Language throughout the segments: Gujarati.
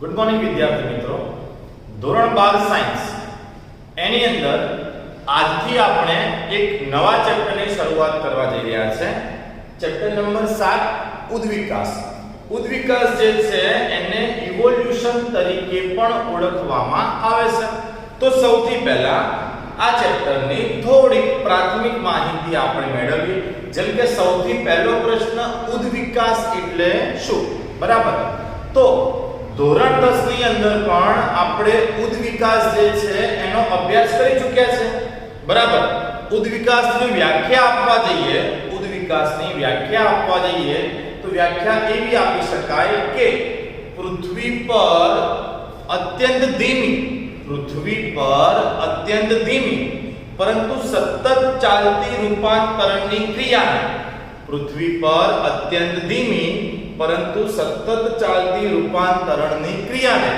ગુડ મોર્નિંગ વિદ્યાર્થી મિત્રો, ધોરણ 12 સાયન્સ એની અંદર આજથી આપણે એક નવા ચેપ્ટરની શરૂઆત કરવા જઈ રહ્યા છે. Chapter number 7 ઉદ્વિકાસ. ઉદ્વિકાસ જે છે એને ઇવોલ્યુશન તરીકે પણ ઓળખવામાં આવે છે. તો સૌથી પહેલા આ ચેપ્ટરની થોડી પ્રાથમિક માહિતી આપણે મેળવીએ. જેમ કે સૌથી પહેલો પ્રશ્ન, ઉદ્વિકાસ એટલે શું? બરાબર. તો ધોરણ 10 ની અંદર પણ આપણે ઉદ્વિકાસ જે છે એનો અભ્યાસ કરી ચૂક્યા છે. બરાબર. ઉદ્વિકાસની વ્યાખ્યા આપવા જઈએ, ઉદ્વિકાસની વ્યાખ્યા આપવા જઈએ તો વ્યાખ્યા એવી આપી શકાય કે પૃથ્વી પર અત્યંત ધીમી પરંતુ સતત ચાલતી રૂપાંતરણની ક્રિયાને, પૃથ્વી પર અત્યંત ધીમી પરંતુ સતત ચાલતી રૂપાંતરણની ક્રિયાને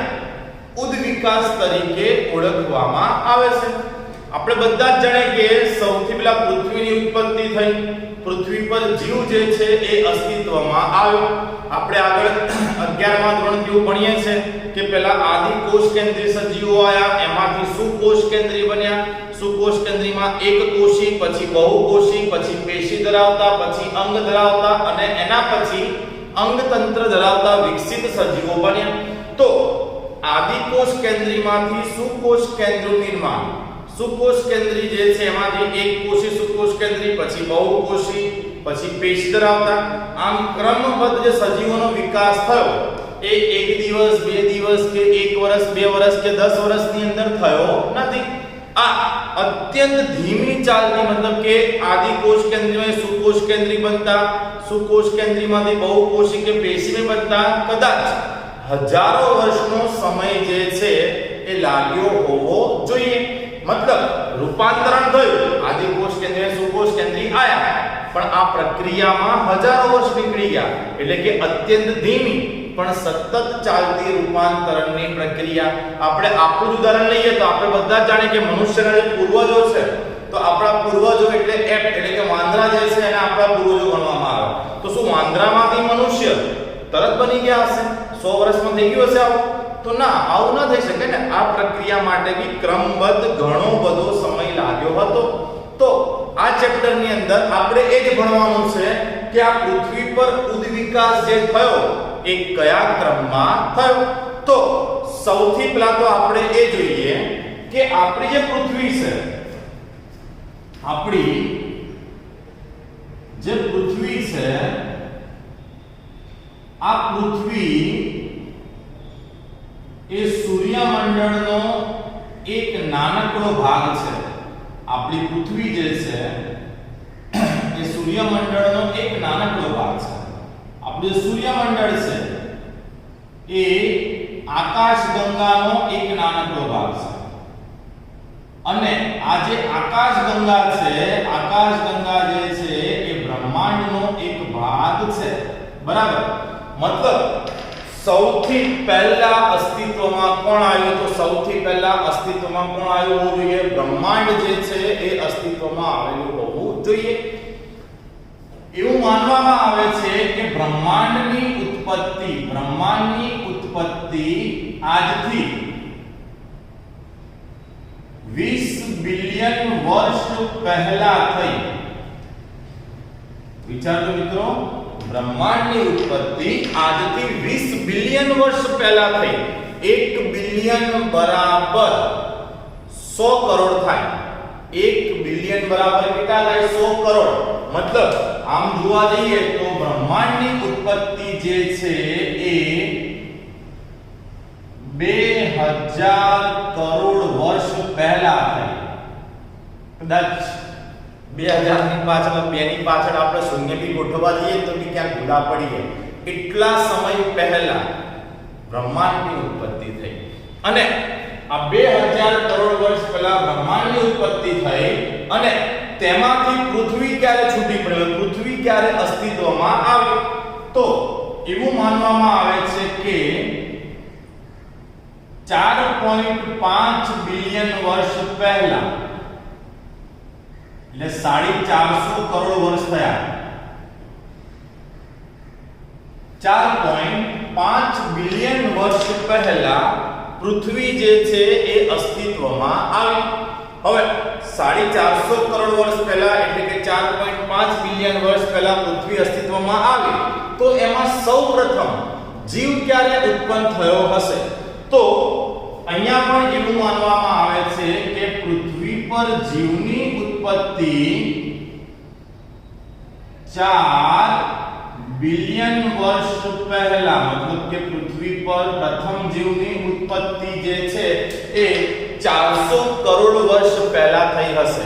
ઉદ્વિકાસ તરીકે ઓળખવામાં આવે છે. આપણે બધા જ જાણીએ કે સૌથી પહેલા પૃથ્વીની ઉત્પત્તિ થઈ, પૃથ્વી પર જીવ જે છે એ અસ્તિત્વમાં આવ્યો. આપણે આગળ 11મા ધોરણ જેવું ભણીએ છે કે પહેલા આદિ કોષ કેન્દ્રીય સજીવો આયા, એમાંથી સુકોષ કેન્દ્રી બન્યા. સુકોષ કેન્દ્રીમાં એક કોષી, પછી બહુકોષી, પછી પેશી ધરાવતા, પછી અંગ ધરાવતા અને એના પછી અંગતંત્ર ધરાવતા વિકસિત સજીવો બન્યા. તો આદિ કોષ કેન્દ્રીમાંથી સુકોષ કેન્દ્રનું નિર્માણ, સુકોષ કેન્દ્રી જે છે એમાંથી એક કોષી સુકોષ કેન્દ્રી, પછી બહુકોષી, પછી પેશી ધરાવતા, આમ ક્રમબદ્ધ જે સજીવોનો વિકાસ થયો એ એક દિવસ, બે દિવસ કે એક વર્ષ, બે વર્ષ કે 10 વર્ષની અંદર થયો નથી. આ અત્યંત ધીમી ચાલતી, મતલબ કે આદિ કોષ કેન્દ્રીમાં સુકોષ કેન્દ્રી બનતા, સુકોષ કેન્દ્રીમાંથી બહુકોષી કે પેશી બનતા કદાચ હજારો વર્ષનો સમય જે છે એ લાગ્યો હોવો જોઈએ. મતલબ રૂપાંતરણ થયું, આદિ કોષ કેન્દ્રી સુકોષ કેન્દ્રી આયા, પણ આ પ્રક્રિયામાં હજારો વર્ષ નીકળી ગયા. એટલે કે અત્યંત ધીમી પણ સતત ચાલતી રૂપાંતરણની પ્રક્રિયા. આપણે આપણું જ ઉદાહરણ લઈએ તો આપણે બધા જ જાણીએ કે મનુષ્યના જે પૂર્વજો છે, તો આપણા પૂર્વજો એટલે એપ એટલે કે વાંદરા જે છે એને આપણા પૂર્વજો ગણવામાં આવે. તો શું વાંદરામાંથી મનુષ્ય તરત બની ગયા હશે? 100 વર્ષમાં થઈ ગયું હશે આવું? તો ના, આવું ના થઈ શકે ને. આ પ્રક્રિયા માટે બી ક્રમબદ્ધ ઘણો બધો સમય લાગ્યો હતો. તો આ ચેપ્ટરની અંદર આપણે એ જ ભણવાનું છે કે આ પૃથ્વી પર ઉદ્વિકાસ જે થયો એ કયા ક્રમમાં થયો. તો સૌથી પહેલા તો આપણે એ જોઈએ કે આપણી જે પૃથ્વી છે, આપણી જે પૃથ્વી છે, આ પૃથ્વી એ સૂર્યમંડળનો એક નાનકડો ભાગ છે. આપણી પૃથ્વી જે છે એ સૂર્યમંડળનો એક નાનકડો ભાગ છે. આપણું જે સૂર્યમંડળ છે એ આકાશગંગાનો એક નાનકડો ભાગ છે. અને આ જે આકાશગંગા છે, આકાશગંગા જે છે એ બ્રહ્માંડનો એક ભાગ છે. બરાબર. મતલબ સૌથી પહેલા અસ્તિત્વમાં કોણ આવ્યું? તો સૌથી પહેલા અસ્તિત્વમાં કોણ આવ્યું હોવું જોઈએ? બ્રહ્માંડ જે છે એ અસ્તિત્વમાં આવેલું હોવું જોઈએ. એવું માનવામાં આવે છે કે બ્રહ્માંડની ઉત્પત્તિ આજથી 20 બિલિયન વર્ષ પહેલા થઈ. વિચારજો મિત્રો, બ્રહ્માંડની ઉત્પત્તિ આજથી 20 બિલિયન વર્ષ પહેલા થઈ. 1 બિલિયન બરાબર 100 કરોડ થાય. 1 બિલિયન બરાબર કેટલા થાય? 100 કરોડ. મતલબ આમ જોવા જઈએ તો બ્રહ્માંડની ઉત્પત્તિ જે છે એ 2000 કરોડ વર્ષ પહેલા થઈ. કદાચ 2000 ની પાછળ 2 ની પાછળ આપણે શૂન્ય બી ગોઠવવા જઈએ તો બી ક્યાંક ભૂલા પડી જાય. એટલા સમય પહેલા બ્રહ્માંડની ઉત્પત્તિ થઈ. અને આ 2000 કરોડ વર્ષ પહેલા બ્રહ્માંડની ઉત્પત્તિ થઈ અને તેમાંથી પૃથ્વી ક્યારે છૂટી પડી? પૃથ્વી ક્યારે અસ્તિત્વમાં આવી? તો એવું માનવામાં આવે છે કે 4.5 બિલિયન વર્ષ પહેલા, એટલે 450 કરોડ વર્ષ થયા. 4.5 5 બિલિયન વર્ષ પહેલા પૃથ્વી જે છે એ અસ્તિત્વમાં આવી. હવે 450 કરોડ વર્ષ પહેલા એટલે કે 4.5 બિલિયન વર્ષ પહેલા પૃથ્વી અસ્તિત્વમાં આવી તો એમાં સૌપ્રથમ જીવ ક્યારે ઉત્પન્ન થયો હશે? તો અહીંયા પણ એવું માનવામાં આવે છે કે પૃથ્વી પર જીવની ઉત્પત્તિ 4 બિલિયન વર્ષ પહેલા, મતલબ કે પૃથ્વી પર પ્રથમ જીવની ઉત્પત્તિ જે છે એ 400 કરોડ વર્ષ પહેલા થઈ હશે.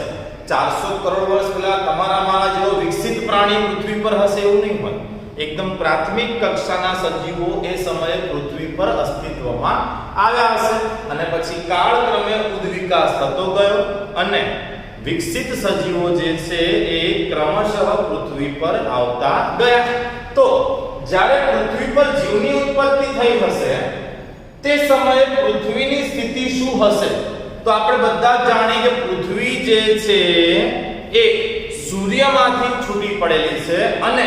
400 કરોડ વર્ષ પહેલા તમારામાં જેવો વિકસિત પ્રાણી પૃથ્વી પર હશે એવું નહીં હોય. એકદમ પ્રાથમિક કક્ષાના સજીવો એ સમયે પૃથ્વી પર અસ્તિત્વમાં આવ્યા હશે અને પછી કાળક્રમે ઉદ્વિકાસ થતો ગયો અને વિકસિત સજીવો જે છે એ ક્રમશઃ પૃથ્વી પર આવતા ગયા. તો જ્યારે પૃથ્વી પર જીવની ઉત્પત્તિ થઈ હશે તે સમયે પૃથ્વીની સ્થિતિ શું હશે? તો આપણે બધા જ જાણીએ કે પૃથ્વી જે છે એ સૂર્યમાંથી છૂટી પડેલી છે અને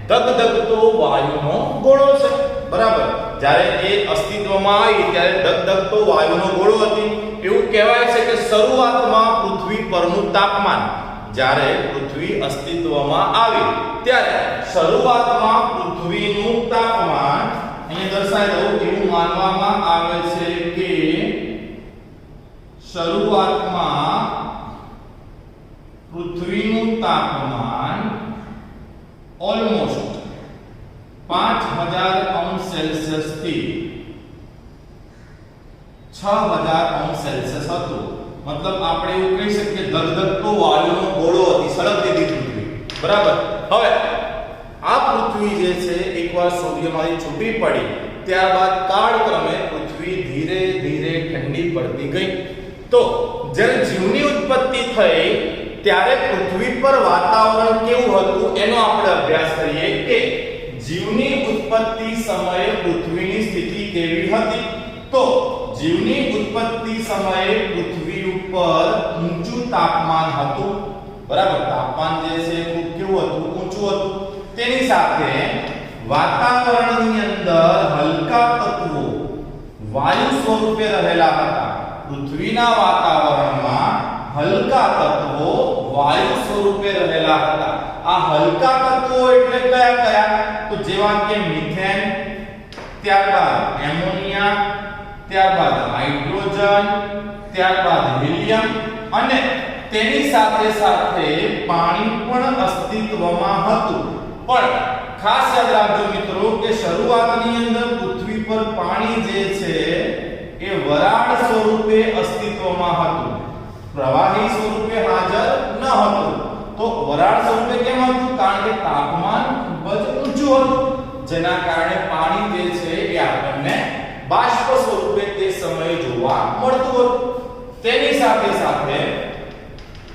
ધગધગતો વાયુનો ગોળો છે. બરાબર, જ્યારે એ અસ્તિત્વમાં આવી ત્યારે ધગધગતો વાયુનો ગોળો હતી. એવું કહેવાય છે કે શરૂઆતમાં પૃથ્વી પરનું તાપમાન, જ્યારે પૃથ્વી અસ્તિત્વમાં આવી ત્યારે શરૂઆતમાં પૃથ્વીનું તાપમાન અહીંયા દર્શાવી દઉં, એવું માનવામાં આવે છે કે શરૂઆતમાં પૃથ્વીનું તાપમાન ઓલમોસ્ટ 5000 અંશ સેલ્સિયસ થી 6000 અંશ સેલ્સિયસ હતું. મતલબ આપણે એવું કહી શકીએ કે ધગધગતો વાયુનો ગોળો હતી, સળગતી હતી પૃથ્વી. બરાબર, હવે આ પૃથ્વી જે છે એકવાર સૂર્યમાંથી છૂટી પડી ત્યારબાદ કાળક્રમે પૃથ્વી ધીરે ધીરે ઠંડી પડતી ગઈ. તો જ્યારે જીવની ઉત્પત્તિ થઈ ત્યારે પૃથ્વી પર વાતાવરણ કેવું હતું એનો આપણે અભ્યાસ કરીએ કે જીવની ઉત્પત્તિ સમયે પૃથ્વીની સ્થિતિ કેવી હતી. તો જીવની ઉત્પત્તિ સમયે પૃથ્વી ઉપર ઊંચું તાપમાન હતું. બરાબર, તાપમાન જે છે ખૂબ કેવું હતું? ઊંચું હતું. તેની સાથે વાતાવરણની અંદર હલકા તત્વો વાયુ સ્વરૂપે રહેલા હતા. પૃથ્વીના વાતાવરણમાં હલકા તત્વો વાયુ સ્વરૂપે રહેલા હતા. આ હલકા તત્વો એટલે કયા કયા? તો જેવા કે મિથેન, ત્યારબાદ એમોનિયા, ત્યારબાદ હાઇડ્રોજન, ત્યારબાદ હિલિયમ અને તેની સાથે સાથે પાણી પણ અસ્તિત્વમાં હતું. પણ ખાસ યાદ રાખજો મિત્રો કે શરૂઆતની અંદર પૃથ્વી પર પાણી જે છે એ વરાળ સ્વરૂપે અસ્તિત્વમાં હતું, પ્રવાહી સ્વરૂપે હાજર ન હતું. તો વરાળ સ્વરૂપે કેમ હતું? કારણ કે તાપમાન ખૂબ જ ઊંચું હતું, જેના કારણે પાણી જે છે એ આપણને બાષ્પ સ્વરૂપે તે સમયે જોવા મળતું હતું. તેની સાથે સાથે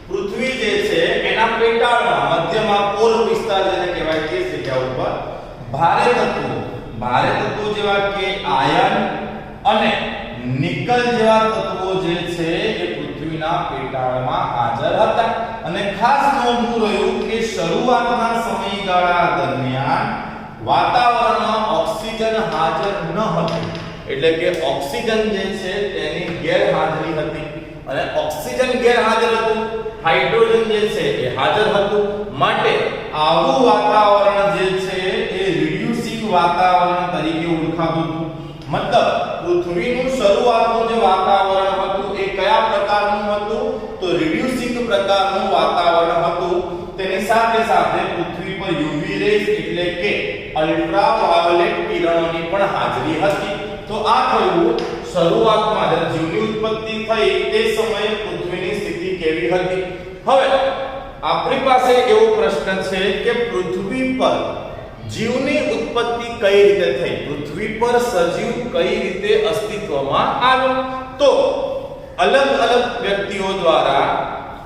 પૃથ્વી જે છે એના પેટાળમાં મધ્યમાં પોલ વિસ્તાર જેને કહેવાય તે જગ્યા ઉપર ભારે તત્વો જેવા કે આયર્ન અને નિકલ જેવા તત્વો જે છે એ પૃથ્વીના પેટાળમાં હાજર હતા. અને ખાસ નોંધવું રહ્યું કે શરૂઆતના સમયગાળા દરમિયાન વાતાવરણમાં ઓક્સિજન હાજર ન હતું, એટલે કે ઓક્સિજન જે છે તેની ગેરહાજરી હતી. અને ઓક્સિજન ગેરહાજર હતું, હાઇડ્રોજન જે છે એ હાજર હતું. માટે આવું વાતાવરણ જે છે એ રિડ્યુસિંગ વાતાવરણ તરીકે ઓળખાતું હતું. મતલબ પૃથ્વીનું શરૂઆતનું જે વાતાવરણ હતું એ કયા પ્રકારનું હતું? તો રિડ્યુસિંગ પ્રકારનું વાતાવરણ હતું. તેની સાથે સાથે પૃથ્વી પર યુવી રેઝ એટલે કે અલ્ટ્રાવાયોલેટ કિરણોની પણ હાજરી હતી. તો આ થયું શરૂઆતમાં જ્યારે જીવની ઉત્પત્તિ થઈ તે સમયે પૃથ્વીની સ્થિતિ કેવી હતી. હવે આપણી પાસે એવો પ્રશ્ન છે કે પૃથ્વી પર જીવની ઉત્પત્તિ કઈ રીતે થઈ? પૃથ્વી પર સજીવ કઈ રીતે અસ્તિત્વમાં આવ્યો? તો અલગ અલગ વ્યક્તિઓ દ્વારા,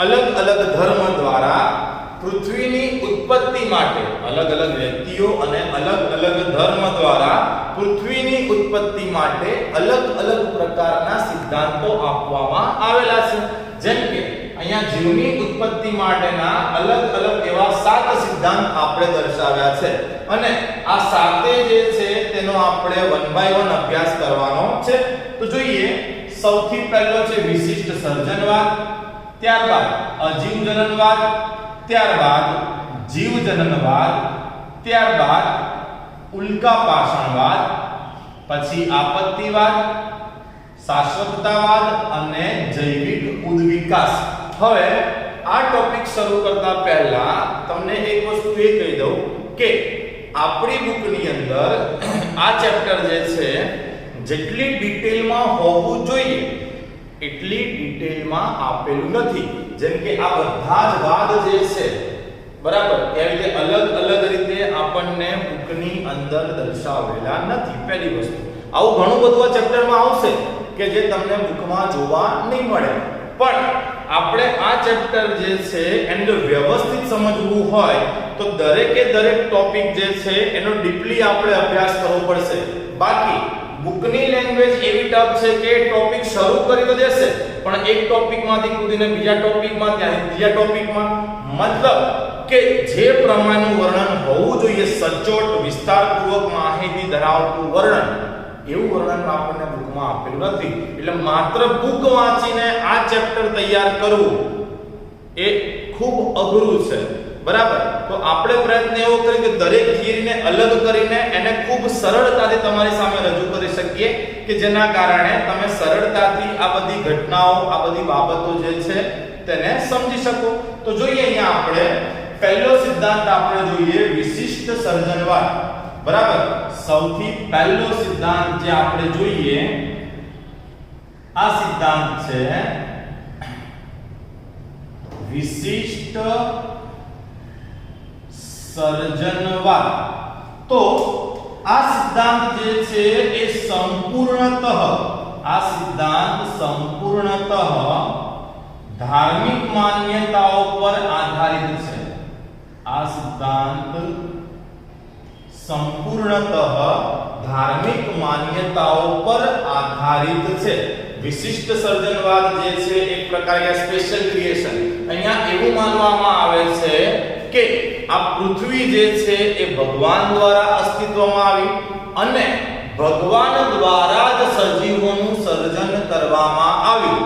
અલગ અલગ ધર્મ દ્વારા પૃથ્વીની ઉત્પત્તિ માટે અલગ અલગ વ્યક્તિઓ અને અલગ અલગ ધર્મ દ્વારા પૃથ્વીની ઉત્પત્તિ માટે અલગ અલગ પ્રકારના સિદ્ધાંતો આપવામાં આવેલા છે. જેમ કે અહીંયા જીવની ઉત્પત્તિ માટેના અલગ અલગ એવા 7 સિદ્ધાંત આપણે દર્શાવ્યા છે અને આ સાતે જે છે તેનો આપણે 1 બાય 1 અભ્યાસ કરવાનો છે. તો જોઈએ, સૌથી પહેલો છે વિશિષ્ટ સર્જનવાદ, ત્યારબાદ અજીવ જનનવાદ, ત્યારબાદ જીવ જનનવાદ, ત્યારબાદ ઉલ્કા પાષાણવાદ, પછી આપત્તિવાદ, શાશ્વતતાવાદ અને જૈવિક ઉદ્વિકાસ. હવે આ ટોપિક શરૂ કરતા પહેલા તમને એક વસ્તુ એ કહી દઉં કે આપણી બુકની અંદર આ ચેપ્ટર જે છે જેટલી ડિટેલમાં હોવું જોઈએ એટલી ડિટેલમાં આપેલું નથી. જેમ કે આ બધા જ વાદ જે છે, બરાબર, એ રીતે અલગ અલગ રીતે આપણને બુકની અંદર દર્શાવેલા નથી. પહેલી વસ્તુ, આવું ઘણું બધું આ ચેપ્ટરમાં આવશે કે જે તમને બુકમાં જોવા નહીં મળે. પણ આપણે આ ચેપ્ટર જે છે એને જો વ્યવસ્થિત સમજવું હોય તો દરેકે દરેક ટોપિક જે છે એનો ડીપલી આપણે અભ્યાસ કરવો પડશે. બાકી બુકની લેંગ્વેજ એવી ટફ છે કે ટોપિક શરૂ કરી તો દેશે, પણ એક ટોપિકમાંથી કૂદીને બીજા ટોપિકમાં, ત્યાંથી ત્રીજા ટોપિકમાં, મતલબ કે જે પ્રમાણનું વર્ણન હોવું જોઈએ, સચોટ વિસ્તારપૂર્વક માહિતી ધરાવતું વર્ણન, એવું વર્ણન આપણને બુકમાં આપેલું નથી. એટલે માત્ર બુક વાંચીને આ ચેપ્ટર તૈયાર કરવું એ ખૂબ અઘરું છે, બરાબર. તો આપણે પ્રયત્ન એવો કરીએ કે દરેક થિયરીને અલગ કરીને એને ખૂબ સરળતાથી તમારી સામે રજૂ કરી શકીએ કે જેના કારણે તમે સરળતાથી આ બધી ઘટનાઓ, આ બધી બાબતો જે છે તેને સમજી શકો. તો જોઈએ, અહીંયા આપણે પહેલો સિદ્ધાંત આપણે જોઈએ વિશિષ્ટ સર્જનવાદ, બરાબર. સૌથી પહેલો સિદ્ધાંત જે આપણે જોઈએ આ સિદ્ધાંત છે વિશિષ્ટ સર્જનવાદ. તો આ સિદ્ધાંત જે છે એ સંપૂર્ણતઃ ધાર્મિક માન્યતાઓ પર આધારિત છે. આ સિદ્ધાંત સંપૂર્ણતઃ ધાર્મિક માન્યતાઓ પર આધારિત છે. વિશિષ્ટ સર્જનવાદ જે છે એક પ્રકારની સ્પેશિયલ ક્રિએશન. અહીંયા એવું માનવામાં આવે છે કે આ પૃથ્વી જે છે એ ભગવાન દ્વારા અસ્તિત્વમાં આવી અને ભગવાન દ્વારા જ સજીવોનું સર્જન કરવામાં આવ્યું.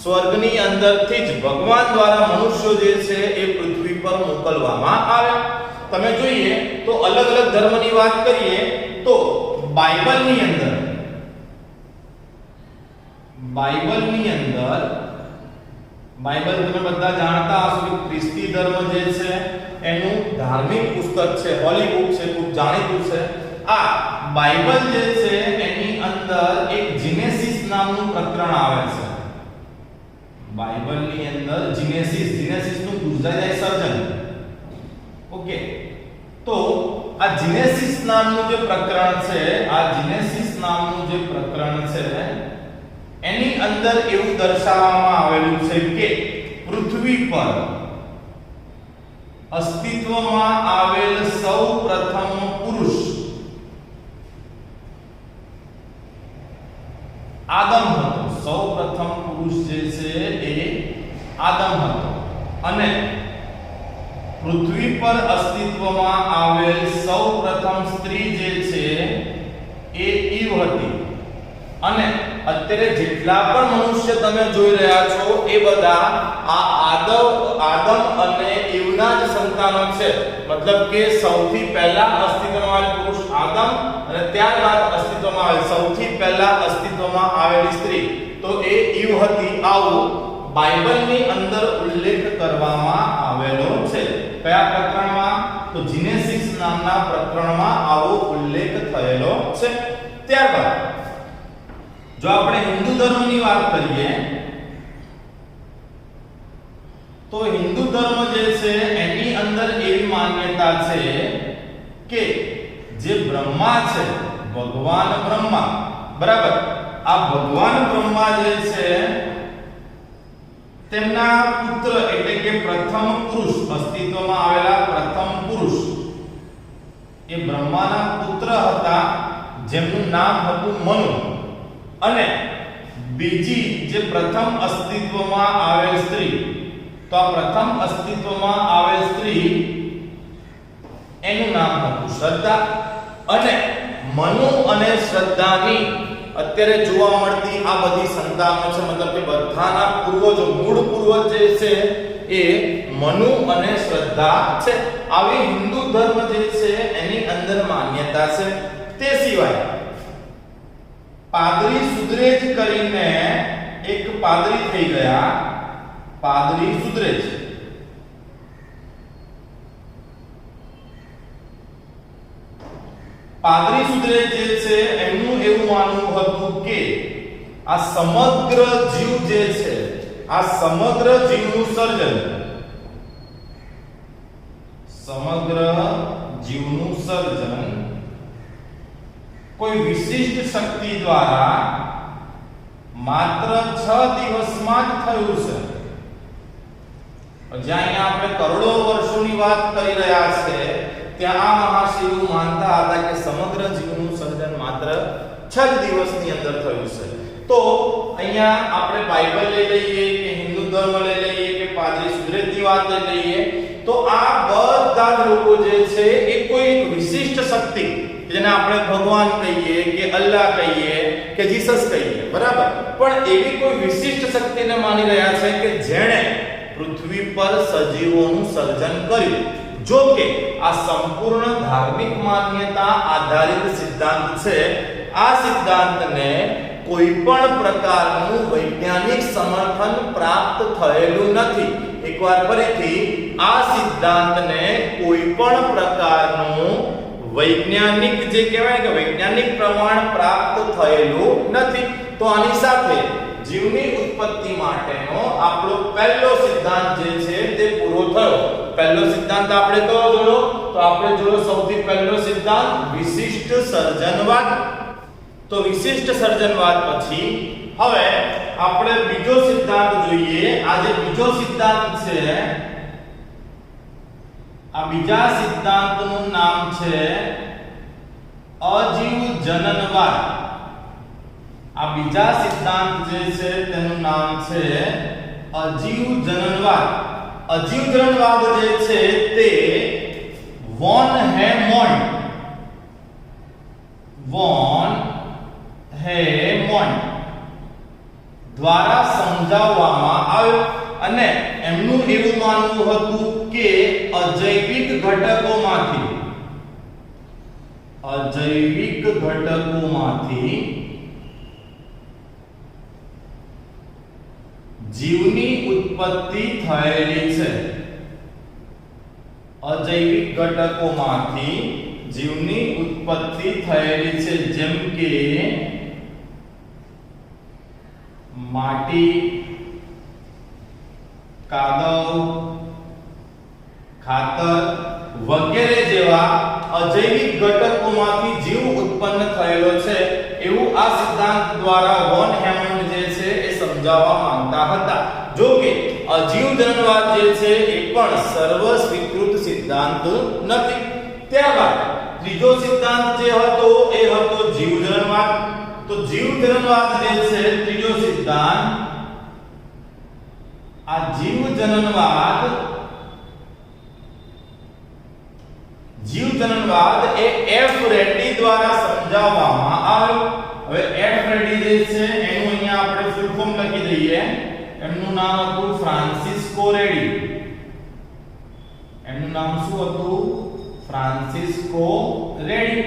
સ્વર્ગની અંદરથી જ ભગવાન દ્વારા મનુષ્યો જે છે એ પૃથ્વી પર મોકલવામાં આવ્યા. તમે જોઈએ તો અલગ અલગ ધર્મની વાત કરીએ તો બાઇબલની અંદર બાઇબલ તમે બધા જાણતા હશો કે ખ્રિસ્તી ધર્મ જે છે એનું ધાર્મિક પુસ્તક છે, હોલી બુક છે, ખૂબ જાણીતું છે. આ બાઇબલ જે છે એની અંદર એક જીનેસિસ નામનું પ્રકરણ આવે છે. બાઇબલની અંદર જીનેસિસ નું ગુજરાતી સર્જન. ઓકે, તો આ જીનેસિસ નામનું જે પ્રકરણ છે, એની અંદર એવું દર્શાવવામાં આવેલું છે કે પૃથ્વી પર અસ્તિત્વમાં આવેલ સૌપ્રથમ પુરુષ આદમ હતો. સૌપ્રથમ પુરુષ જે છે એ આદમ હતો અને પૃથ્વી પર અસ્તિત્વમાં આવેલ સૌપ્રથમ સ્ત્રી જે છે એ ઈવ હતી. અને અત્યારે જેટલા પણ મનુષ્ય તમે જોઈ રહ્યા છો એ બધા આ આદમ અને ઈવના જ સંતાનો છે. મતલબ કે સૌથી પહેલા અસ્તિત્વમાં આવેલ પુરુષ આદમ અને ત્યારબાદ સૌથી પહેલા અસ્તિત્વમાં આવેલી સ્ત્રી તો એ ઈવ હતી. આવું બાઇબલની અંદર ઉલ્લેખ કરવામાં આવેલો છે. કયા પ્રકરણમાં? તો જીનેસિસ નામના પ્રકરણમાં આવો ઉલ્લેખ થયેલો છે. ત્યારબાદ જો આપણે હિન્દુ ધર્મની વાત કરીએ તો હિન્દુ ધર્મ જે છે એની અંદર એવી માન્યતા છે કે જે બ્રહ્મા છે, ભગવાન બ્રહ્મા, બરાબર, આ ભગવાન બ્રહ્મા જે છે તેમના પુત્ર એટલે કે પ્રથમ પુરુષ, અસ્તિત્વમાં આવેલા પ્રથમ પુરુષ એ બ્રહ્માના પુત્ર હતા જેમનું નામ હતું મનુ. અને બીજી જે પ્રથમ અસ્તિત્વમાં આવેલ સ્ત્રી, તો આ પ્રથમ અસ્તિત્વમાં આવેલ સ્ત્રી એનું નામ હતું શ્રદ્ધા. અને મનુ અને શ્રદ્ધાની અત્યારે જોવા મળતી આ બધી સંતાનો છે, મતલબ કે બધાના પૂર્વજો મૂળ પૂર્વજ જે છે એ મનુ અને શ્રદ્ધા છે. આવી હિન્દુ ધર્મ જે છે એની અંદર માન્યતા છે. તે સિવાય પાદરી સુધરેજ કરીને એક પાદરી થઈ ગયા, પાદરી સુધરેજ. પાદરી સુધરેજ જે છે એમનું એવું માનવું હતું કે આ સમગ્ર જીવ જે છે, આ સમગ્ર જીવનું સર્જન, સમગ્ર જીવનું સર્જન કોઈ વિશિષ્ટ શક્તિ દ્વારા માત્ર 6 દિવસમાં જ થયું છે. જ્યાં આપણે કરોડો વર્ષોની વાત કરી રહ્યા છે, ત્યાં આ મહાશિવ માનતા હતા કે સમગ્ર જીવનું સર્જન માત્ર 6 દિવસની અંદર થયું છે. તો અહીંયા આપણે બાઇબલ લઈ લઈએ કે હિન્દુ ધર્મ લઈ લઈએ કે પાદરી સુધરેજની વાત લઈ લઈએ, તો આ બધા જ લોકો જે છે એ કોઈ એક વિશિષ્ટ શક્તિ, જેને આપણે ભગવાન કહીએ કે અલ્લાહ કહીએ કે જીસસ કહીએ, બરાબર, પણ એવી કોઈ વિશિષ્ટ શક્તિને માની રહ્યા છે કે જેણે પૃથ્વી પર સજીવોનું સર્જન કર્યું. જો કે આ સંપૂર્ણ ધાર્મિક માન્યતા આધારિત સિદ્ધાંત છે. આ સિદ્ધાંતને કોઈ પણ પ્રકારનું વૈજ્ઞાનિક સમર્થન પ્રાપ્ત થયેલું નથી. એકવાર ફરીથી, આ સિદ્ધાંતને કોઈ પણ પ્રકારનું વૈજ્ઞાનિક જે કહેવાય કે વૈજ્ઞાનિક પ્રમાણ પ્રાપ્ત થયેલું નથી. તો આની સાથે જીવની ઉત્પત્તિ માટેનો આપણો પહેલો સિદ્ધાંત જે છે તે પૂરો થયો. પહેલો સિદ્ધાંત આપણે કયો જોયો? તો આપણે જોયો સૌથી પહેલો સિદ્ધાંત વિશિષ્ટ સર્જનવાદ. તો વિશિષ્ટ સર્જનવાદ પછી હવે આપણે બીજો સિદ્ધાંત જોઈએ. આ જે બીજો સિદ્ધાંત છે, આ બીજા સિદ્ધાંતનું નામ છે અજીવ જનનવાદ. આ બીજા સિદ્ધાંત જે છે તેનું નામ છે અજીવ જનનવાદ. અજીવ જનનવાદ જે છે તે વોન હેમોન્ડ દ્વારા સમજાવવામાં આવ્યો અને એમનું એવું માનવું હતું કે અજૈવિક ઘટકોમાંથી જીવની ઉત્પત્તિ થયેલી છે. અજૈવિક ઘટકોમાંથી જીવની ઉત્પત્તિ થયેલી છે, જેમ કે માટી, કાદવ, ખાતર વગેરે જેવા અજૈવિક ઘટકોમાંથી જીવ ઉત્પન્ન થયેલો છે, એવું આ સિદ્ધાંત દ્વારા વોન હેમન્ડ જે છે એ સમજાવવા માંગતા હતા. જો કે અજીવ જનનવાદ જે છે એ પણ સર્વ સ્વીકૃત સિદ્ધાંત નથી. ત્યારબાદ ત્રીજો સિદ્ધાંત જે હતો એ હતો જીવ જનનવાદ. તો જીવ જનનવાદ જે છે ત્રીજો સિદ્ધાંત, આ જીવ જનનવાદ એ એફ રેડ્ડી દ્વારા સમજાવવામાં આવ્યો. હવે એફ રેડ્ડી જે છે એનું અહીંયા આપણે ફૂલ ફોર્મ લખી દઈએ. એમનું નામ હતું ફ્રાન્સિસ્કો રેડી. એમનું નામ શું હતું? Francisco ready.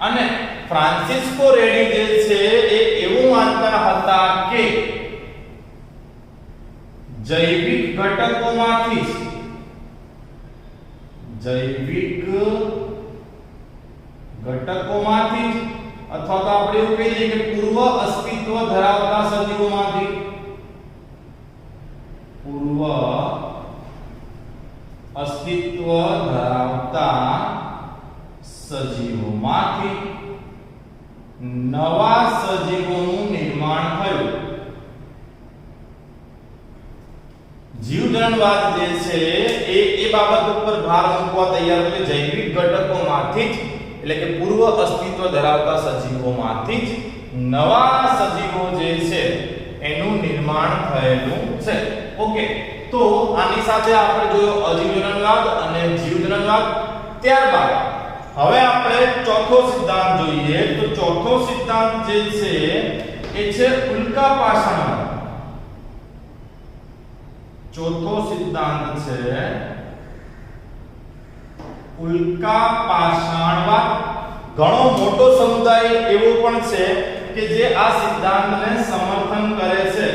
અને ફ્રાન્સિસ્કો રેડી જે છે એ એવું માનતા હતા કે જૈવિક ઘટકોમાંથી અથવા તો આપણે એવું કહીએ કે પૂર્વ અસ્તિત્વ ધરાવતા સજીવોમાંથી નવા સજીવોનું નિર્માણ થયું. જીવજનનવાદ જે છે એ બાબત ઉપર ભાર મૂકવા તૈયાર છે. જૈવિક ઘટકોમાંથી જ, એટલે કે પૂર્વ અસ્તિત્વ ધરાવતા સજીવોમાંથી જ નવા સજીવો જે છે એનું નિર્માણ થયેલું છે. ઓકે, તો આની સાથે આપણે જોયો અજીવજનનવાદ અને જીવજનનવાદ. ત્યારબાદ હવે આપણે ચોથો સિદ્ધાંત જોઈએ. તો ચોથો સિદ્ધાંત જે છે એ છે ઉલ્કા પાષાણવાદ. ચોથો સિદ્ધાંત છે ઉલ્કા પાષાણવાદ. ઘણો મોટો સમુદાય એવો પણ છે કે જે આ સિદ્ધાંતને સમર્થન કરે છે,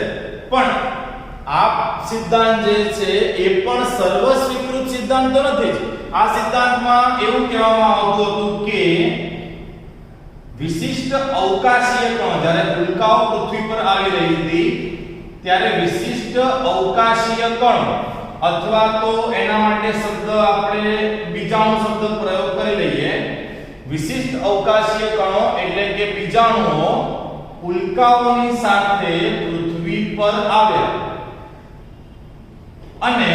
પણ આ સિદ્ધાંત જે છે એ પણ સર્વસ્વીકૃત સિદ્ધાંત તો નથી જ. આ સિદ્ધાંતમાં એવું કહેવામાં આવતું હતું કે વિશિષ્ટ અવકાશીય કણો, જ્યારે ઉલ્કાઓ પૃથ્વી પર આવી રહી હતી ત્યારે વિશિષ્ટ અવકાશીય કણો, અથવા તો એના માટે શબ્દ આપણે બીજાણુ શબ્દ પ્રયોગ કરી લઈએ. વિશિષ્ટ અવકાશીય કણો એટલે કે બીજાણુઓ ઉલ્કાઓની સાથે પૃથ્વી પર આવ્યા અને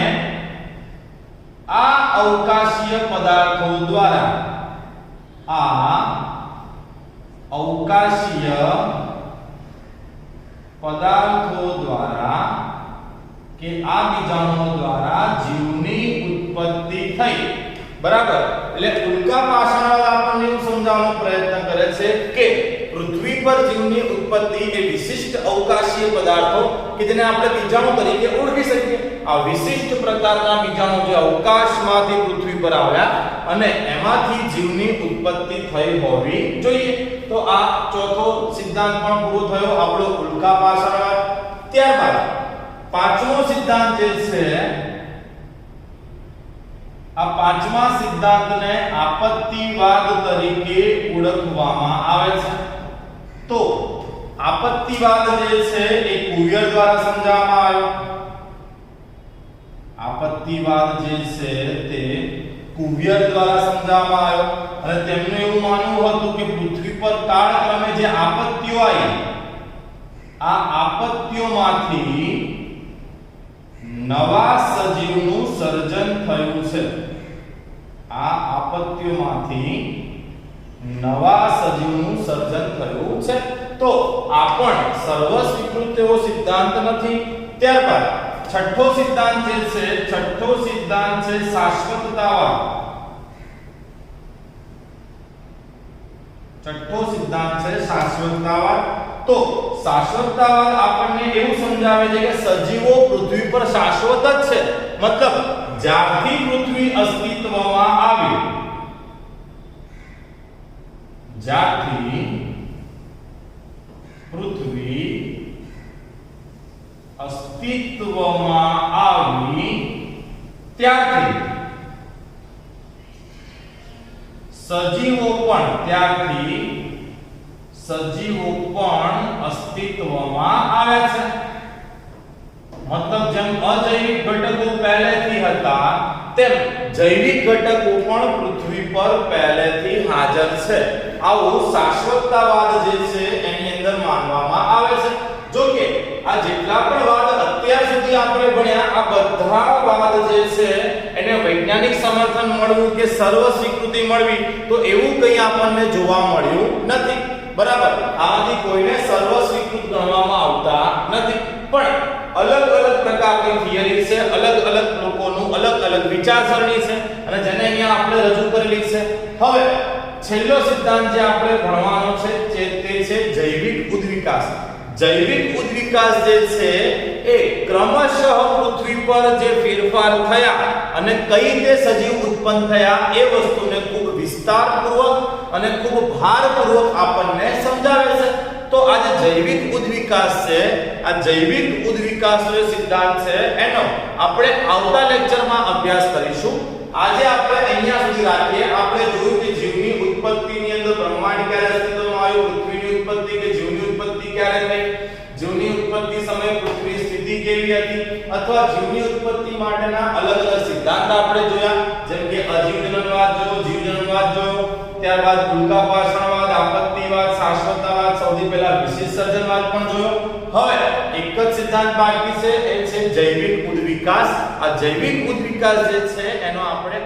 આ અવકાશીય પદાર્થો દ્વારા કે આ બીજાણુઓ દ્વારા જીવની ઉત્પત્તિ થઈ. બરાબર. એટલે ઉલ્કા પાષાણવાદ આપણને એવું સમજાવવાનો પ્રયત્ન કરે છે કે પૃથ્વી પર જીવની ઉત્પત્તિ એ વિશિષ્ટ અવકાશીય પદાર્થો કે જેને આપણે બીજાણુ તરીકે ઓળખી શકીએ, આ વિશિષ્ટ પ્રકારના બીજાણુ જે અવકાશમાંથી પૃથ્વી પર આવ્યા અને એમાંથી જીવની ઉત્પત્તિ થઈ હોવી જોઈએ. તો આ ચોથો સિદ્ધાંત પણ પૂરો થયો, આપણો ઉલ્કા પાષાણવાદ. ત્યારબાદ પાંચમો સિદ્ધાંત જે છે, આ પાંચમા સિદ્ધાંતને આપત્તિવાદ તરીકે ઓળખવામાં આવે છે. તો આપત્તિવાદ જે છે એ કુવિયર દ્વારા સમજાવવામાં આવ્યો. આપત્તિવાદ જે છે તે કુવિયર દ્વારા સમજાવવામાં આવ્યો અને તેમનું એવું માનવું હતું કે પૃથ્વી પર કાળક્રમે જે આપત્તિઓ આવી, આ આપત્તિઓમાંથી નવા સજીવનું સર્જન થયું છે. આ આપત્તિઓમાંથી નવા સજીવનું સર્જન થયું છે. તો આ પણ સર્વસ્વીકૃત એવો સિદ્ધાંત નથી. ત્યારબાદ છઠ્ઠો સિદ્ધાંત જે છે, છઠ્ઠો સિદ્ધાંત છે શાશ્વતતાવાદ. છઠ્ઠો સિદ્ધાંત છે શાશ્વતતાવાદ. તો શાશ્વતતાવાદ આપણને એવું સમજાવે છે કે સજીવો પૃથ્વી પર શાશ્વત જ છે. મતલબ જ્યારથી પૃથ્વી અસ્તિત્વમાં આવી, જ્યારથી પૃથ્વી અસ્તિત્વમાં આવી ત્યારથી સજીવો પણ અસ્તિત્વમાં આવે છે. મતલબ જેમ અજૈવિક ઘટકો પહેલેથી હતા તેમ જૈવિક ઘટકો પણ પૃથ્વી પર પહેલેથી હાજર છે. આવું શાશ્વતતાવાદ જે છે એની અંદર માનવામાં આવે છે. જો કે આ જેટલા પણ વાદ અત્યાર સુધી આપણે ભણ્યા, આ બધા વાદ જે છે એને વૈજ્ઞાનિક સમર્થન મળવું કે સર્વ સ્વીકૃતિ મળવી, તો એવું કંઈ આપણને જોવા મળ્યું નથી. બરાબર. આમાંથી કોઈને સર્વ સ્વીકૃત ગણવામાં આવતા નથી. પણ અલગ અલગ પ્રકારની થિયરી છે, અલગ અલગ લોકોનું અલગ અલગ વિચારસરણી છે અને જેને અહીંયા આપણે રજૂ કરેલી છે. હવે છેલ્લો સિદ્ધાંત જે આપણે ભણવાનો છે તે છે જૈવિક ઉદ્વિકાસ. જૈવિક ઉદ્વિકાસ જે છે એ ક્રમશઃ પૃથ્વી પર જે ફેરફાર થયા અને કઈ રીતે સજીવ ઉત્પન્ન થયા એ વસ્તુને ખૂબ વિસ્તારપૂર્વક અને ખૂબ ભારપૂર્વક આપણને સમજાવે છે. તો આ જે જૈવિક ઉદ્વિકાસ છે, આ જૈવિક ઉદ્વિકાસનો જે સિદ્ધાંત છે એનો આપણે આવતા લેક્ચરમાં અભ્યાસ કરીશું. આજે આપણે અહીંયા સુધી રાખીએ. આપણે જોયું કે જીવની ઉત્પત્તિની અંદર બ્રહ્માંડ ક્યારે અસ્તિત્વમાં આવ્યું, પૃથ્વીની ઉત્પત્તિ કે જીવની ઉત્પત્તિ ક્યારે થઈ, જીવની ઉત્પત્તિ સમયે પૃથ્વીની સ્થિતિ કેવી હતી, અથવા જીવની ઉત્પત્તિ માટેના અલગ અલગ સિદ્ધાંત આપણે જોયા, જેમ કે અજીવજનનવાદ જોયો, જીવજનનવાદ જોયો, ત્યારબાદ ઉલ્કા પાષાણવાદ, આપત્તિવાદ, શાશ્વતતાવાદ, સૌથી પહેલા વિશિષ્ટ સર્જનવાદ પણ જોયો. હવે એક જ સિદ્ધાંત બાકી છે, એ છે જૈવિક ઉદ્વિકાસ. આ જૈવિક ઉદ્વિકાસ જે છે એનો આપણે